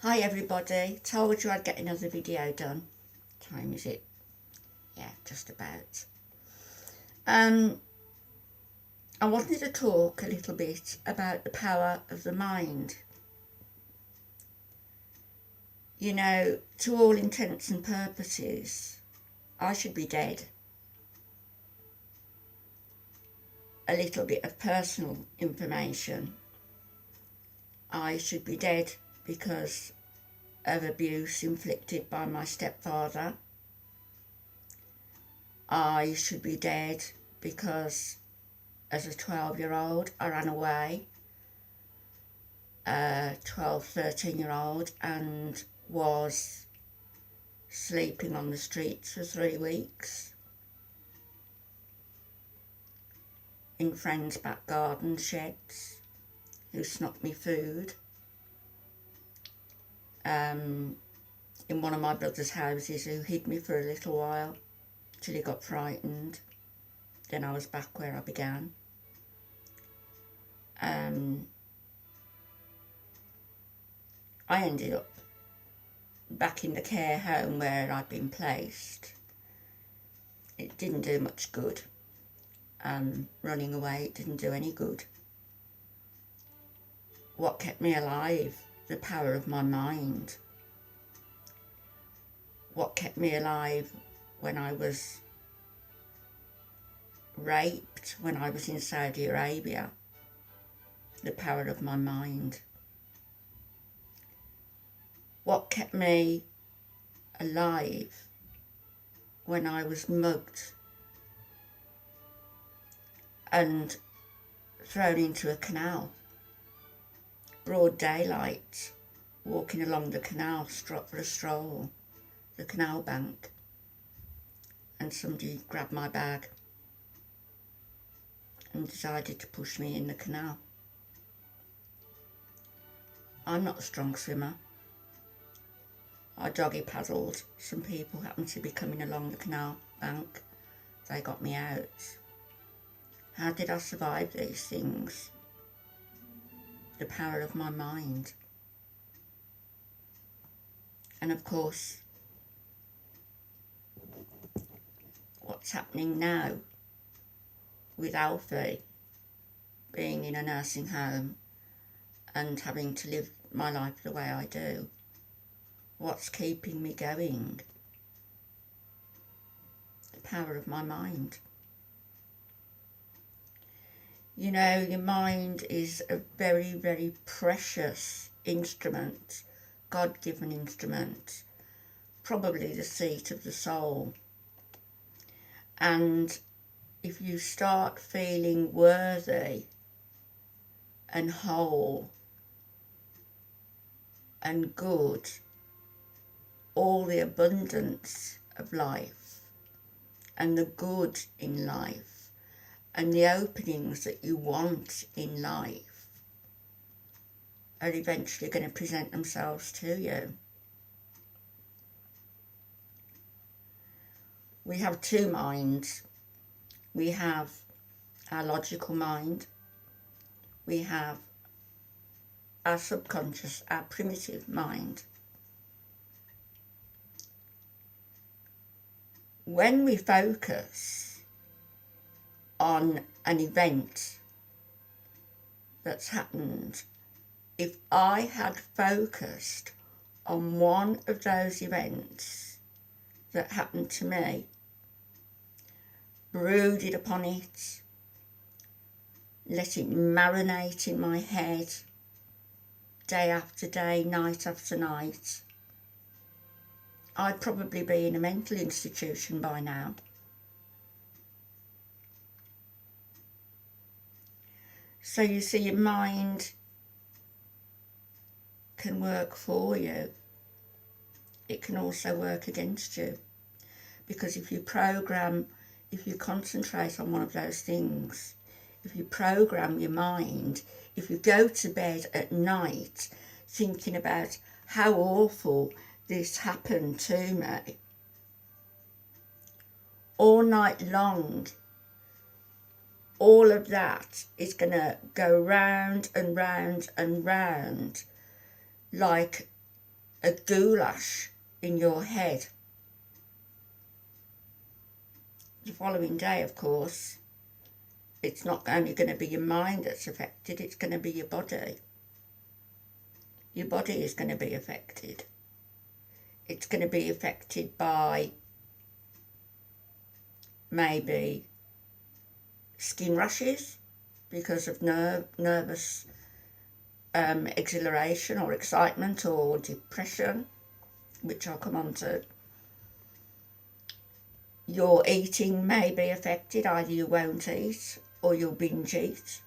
Hi everybody, told you I'd get another video done. Time is it? Yeah, just about. I wanted to talk a little bit about the power of the mind. You know, to all intents and purposes, I should be dead. A little bit of personal information. I should be dead because of abuse inflicted by my stepfather. I should be dead because as a 12-year-old I ran away, 13-year-old, and was sleeping on the streets for 3 weeks in friends' back garden sheds who snuck me food. In one of my brother's houses, who hid me for a little while till he got frightened. Then I was back where I began. I ended up back in the care home where I'd been placed. It didn't do much good. Running away, it didn't do any good. What kept me alive? The power of my mind. What kept me alive when I was raped, when I was in Saudi Arabia? The power of my mind. What kept me alive when I was mugged and thrown into a canal? Broad daylight, walking along the canal for a stroll, the canal bank, and somebody grabbed my bag and decided to push me in the canal. I'm not a strong swimmer. I doggy paddled. Some people happened to be coming along the canal bank. They got me out. How did I survive these things? The power of my mind. And of course, what's happening now with Alfie being in a nursing home and having to live my life the way I do. What's keeping me going? The power of my mind. You know, your mind is a very, very precious instrument, God-given instrument, probably the seat of the soul. And if you start feeling worthy and whole and good, all the abundance of life and the good in life and the openings that you want in life are eventually going to present themselves to you. We have two minds. We have our logical mind. We have our subconscious, our primitive mind. When we focus on an event that's happened, if I had focused on one of those events that happened to me, brooded upon it, let it marinate in my head day after day, night after night, I'd probably be in a mental institution by now. So you see, your mind can work for you. It can also work against you. Because if you concentrate on one of those things, if you program your mind, if you go to bed at night thinking about how awful this happened to me, all night long, all of that is going to go round and round and round like a goulash in your head. The following day, of course, it's not only going to be your mind that's affected, it's going to be your body. Your body is going to be affected. It's going to be affected by maybe skin rashes because of nervous exhilaration or excitement or depression, which I'll come on to. Your eating may be affected. Either you won't eat or you'll binge eat.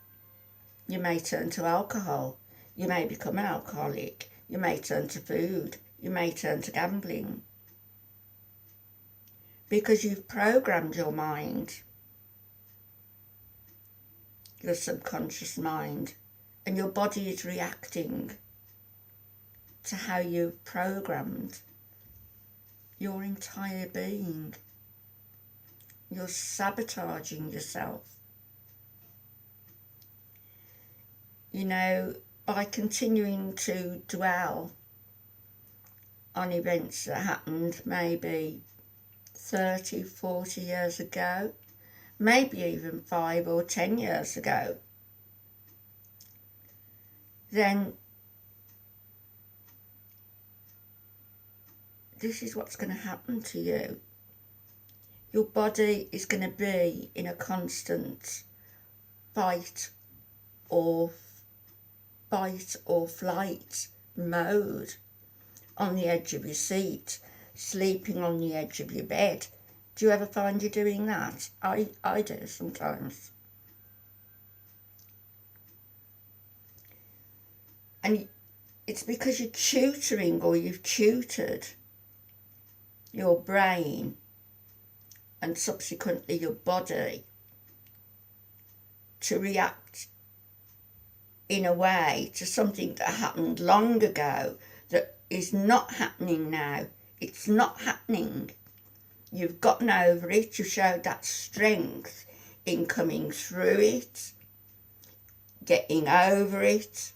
You may turn to alcohol. You may become an alcoholic. You may turn to food. You may turn to gambling. Because you've programmed your mind, your subconscious mind, and your body is reacting to how you've programmed your entire being. You're sabotaging yourself. You know, by continuing to dwell on events that happened maybe 30, 40 years ago, maybe even 5 or 10 years ago, then this is what's going to happen to you. Your body is going to be in a constant fight or flight mode, on the edge of your seat, sleeping on the edge of your bed. Do you ever find you doing that? I do sometimes. And it's because you're tutoring, or you've tutored your brain and subsequently your body to react in a way to something that happened long ago that is not happening now. It's not happening. You've gotten over it. You showed that strength in coming through it, getting over it,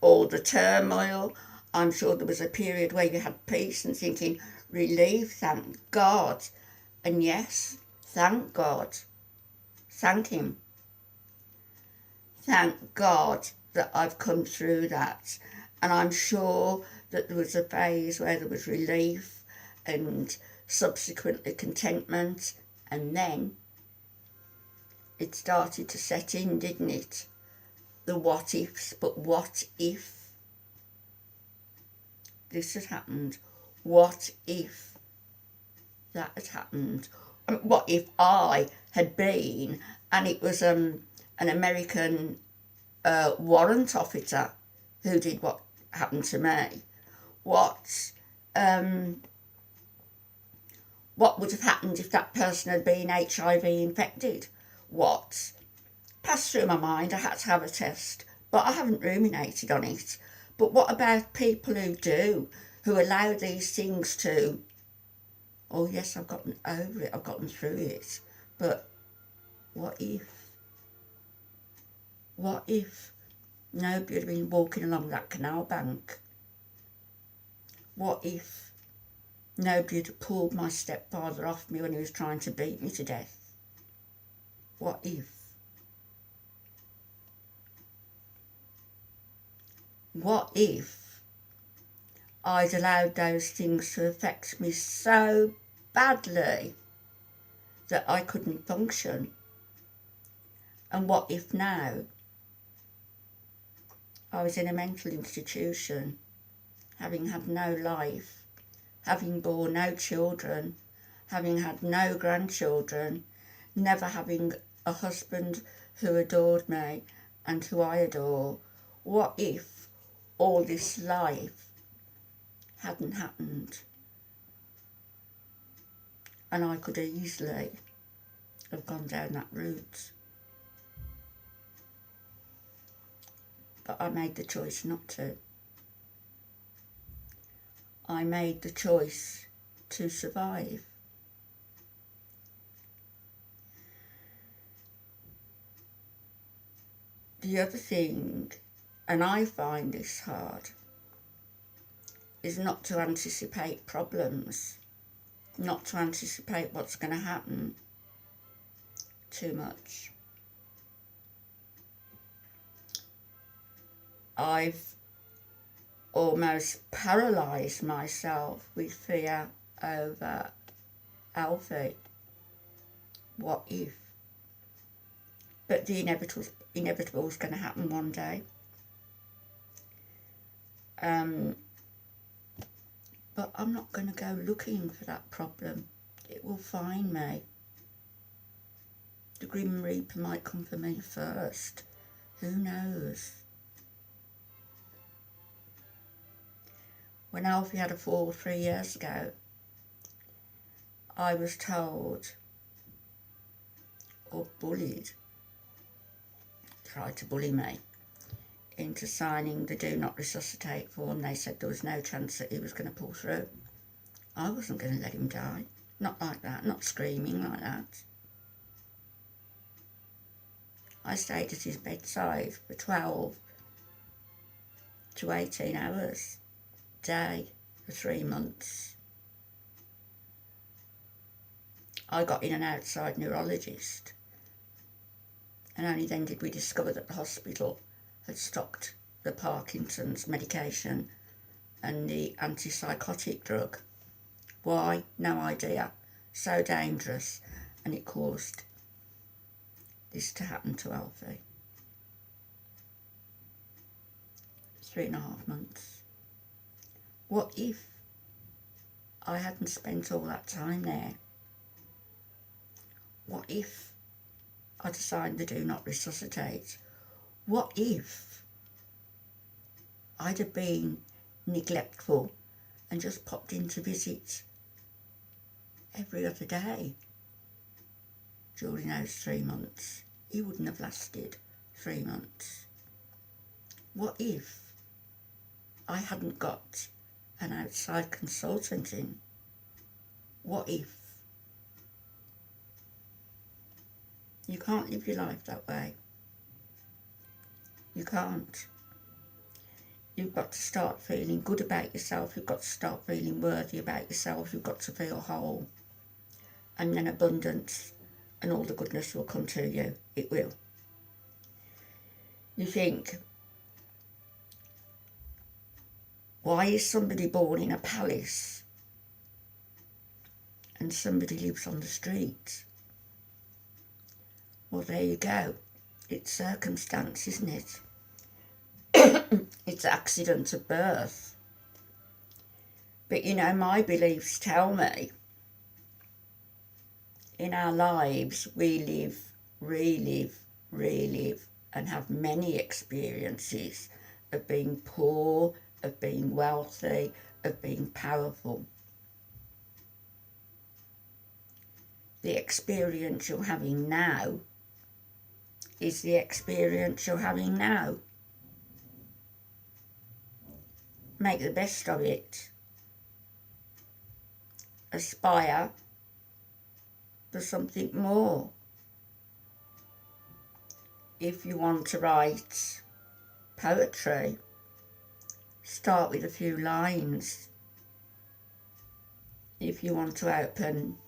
all the turmoil. I'm sure there was a period where you had peace and thinking, relief, thank God. And yes, thank God. Thank Him. Thank God that I've come through that. And I'm sure that there was a phase where there was relief and subsequently contentment, and then it started to set in, didn't it? The what ifs. But what if this had happened? What if that had happened? What if I had been, and it was an American warrant officer who did what happened to me? What would have happened if that person had been HIV infected? What passed through my mind? I had to have a test, but I haven't ruminated on it. But what about people who do, who allow these things to, oh yes, I've gotten over it, I've gotten through it, but what if? What if nobody had been walking along that canal bank? What if nobody had pulled my stepfather off me when he was trying to beat me to death? What if? What if I'd allowed those things to affect me so badly that I couldn't function? And what if now I was in a mental institution, having had no life, having borne no children, having had no grandchildren, never having a husband who adored me and who I adore? What if all this life hadn't happened? And I could easily have gone down that route. But I made the choice not to. I made the choice to survive. The other thing, and I find this hard, is not to anticipate problems, not to anticipate what's going to happen too much. I've almost paralysed myself with fear over Alfie. What if? But the inevitable is going to happen one day. But I'm not going to go looking for that problem. It will find me. The Grim Reaper might come for me first. Who knows? When Alfie had a fall 3 years ago, I was told, or bullied, tried to bully me, into signing the Do Not Resuscitate form. They said there was no chance that he was going to pull through. I wasn't going to let him die. Not like that, not screaming like that. I stayed at his bedside for 12 to 18 hours a day for 3 months. I got in an outside neurologist, and only then did we discover that the hospital had stocked the Parkinson's medication and the antipsychotic drug. Why? No idea. So dangerous, and it caused this to happen to Alfie. 3.5 months. What if I hadn't spent all that time there? What if I'd signed the Do Not Resuscitate? What if I'd have been neglectful and just popped in to visit every other day during those 3 months? He wouldn't have lasted 3 months. What if I hadn't got an outside consultant in? What if? You can't live your life that way. You can't. You've got to start feeling good about yourself. You've got to start feeling worthy about yourself. You've got to feel whole. And then abundance and all the goodness will come to you. It will. You think, why is somebody born in a palace and somebody lives on the street? Well, there you go. It's circumstance, isn't it? It's accident of birth. But you know, my beliefs tell me in our lives we live, relive, and have many experiences of being poor, of being wealthy, of being powerful. The experience you're having now is the experience you're having now. Make the best of it. Aspire for something more. If you want to write poetry, start with a few lines. If you want to open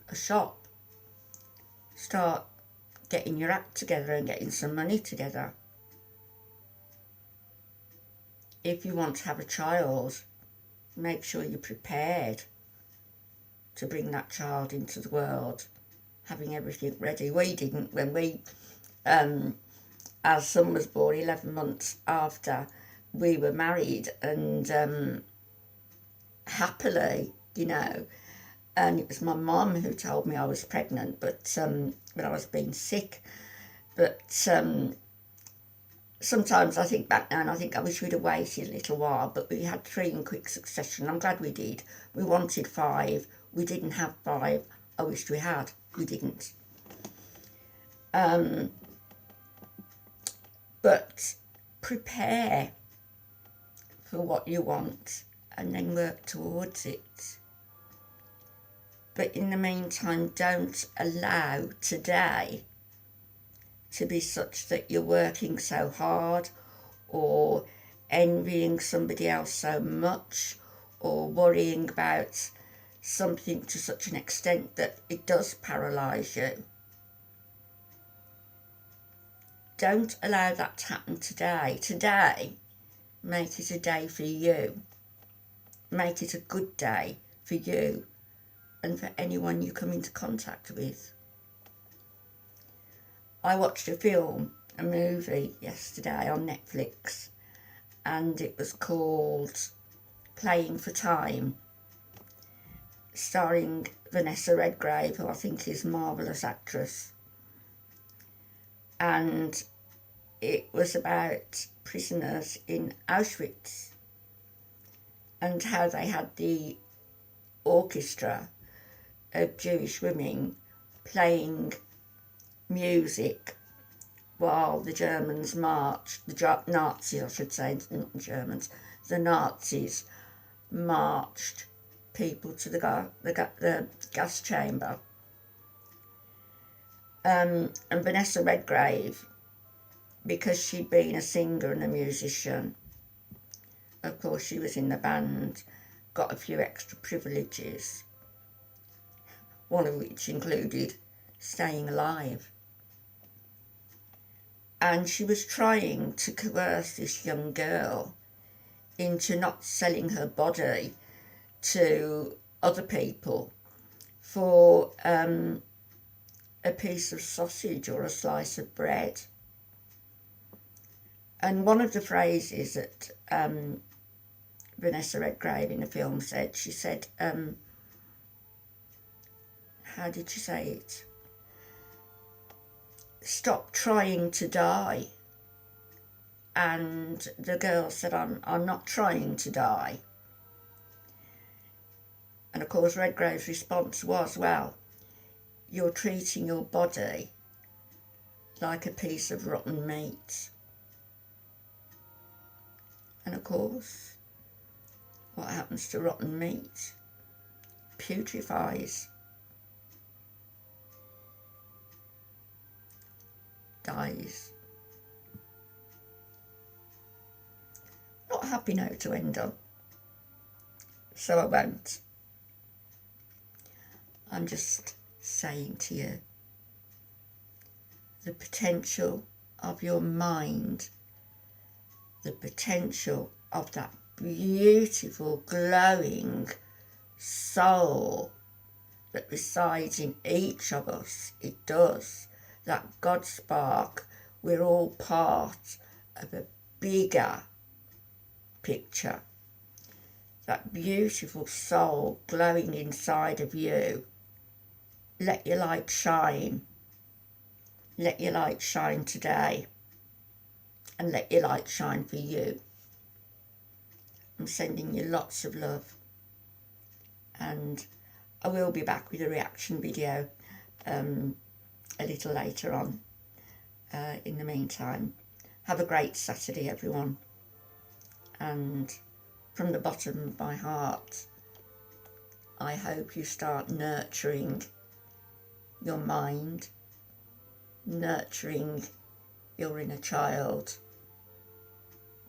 a shop, start getting your act together and getting some money together. If you want to have a child, make sure you're prepared to bring that child into the world, having everything ready. We didn't when our son was born 11 months after we were married, and happily, you know, and it was my mum who told me I was pregnant, but when I was being sick. But sometimes I think back now and I think I wish we'd have waited a little while, but we had 3 in quick succession. I'm glad we did. We wanted 5. We didn't have 5. I wished we had. We didn't. But prepare for what you want and then work towards it. But in the meantime, don't allow today to be such that you're working so hard or envying somebody else so much or worrying about something to such an extent that it does paralyse you. Don't allow that to happen today. Today, make it a day for you. Make it a good day for you and for anyone you come into contact with. I watched a movie yesterday on Netflix, and it was called Playing for Time, starring Vanessa Redgrave, who I think is a marvellous actress. And it was about prisoners in Auschwitz and how they had the orchestra of Jewish women playing music while the Germans marched, the Nazis I should say, not the Germans, the Nazis marched people to the gas chamber. And Vanessa Redgrave, because she'd been a singer and a musician, of course she was in the band, got a few extra privileges, one of which included staying alive. And she was trying to coerce this young girl into not selling her body to other people for a piece of sausage or a slice of bread. And one of the phrases that Vanessa Redgrave in the film said, she said, how did she say it? Stop trying to die. And the girl said, I'm not trying to die. And of course Redgrave's response was, well, you're treating your body like a piece of rotten meat. And of course, what happens to rotten meat? Putrefies. Dies. Not a happy note to end on, so I won't. I'm just saying to you, the potential of your mind, the potential of that beautiful, glowing soul that resides in each of us, it does. That God spark, we're all part of a bigger picture. That beautiful soul glowing inside of you. Let your light shine. Let your light shine today. And let your light shine for you. I'm sending you lots of love. And I will be back with a reaction video a little later on. In the meantime, have a great Saturday, everyone. And from the bottom of my heart, I hope you start nurturing your mind, nurturing your inner child,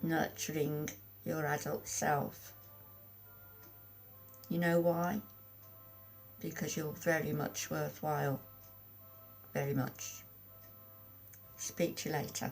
nurturing your adult self. You know why? Because you're very much worthwhile. Very much. Speak to you later.